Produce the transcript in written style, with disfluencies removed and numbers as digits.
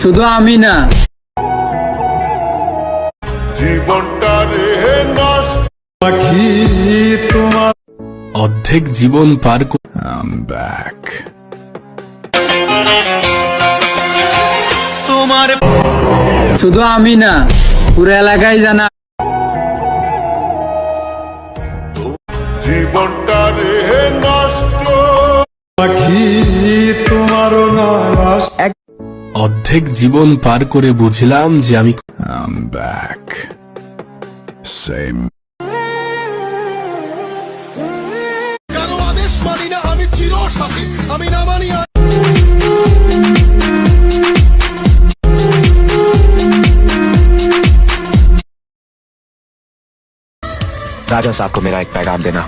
শুধু আমি না, জীবনটা রে নষ্ট পাখি তোমার অর্ধেক জীবন পার ব্যাক তোমার শুধু আমি না, পুরো এলাকায় জানা জীবনটা রে নষ্ট পাখি তোমারও না অর্ধেক জীবন পার করে বুঝলাম যে আমি ব্যাক সেম কারো আদেশ মানি না আমি চিরসাথী আমি না মানি राजा साहब को मेरा एक पैगाम देना।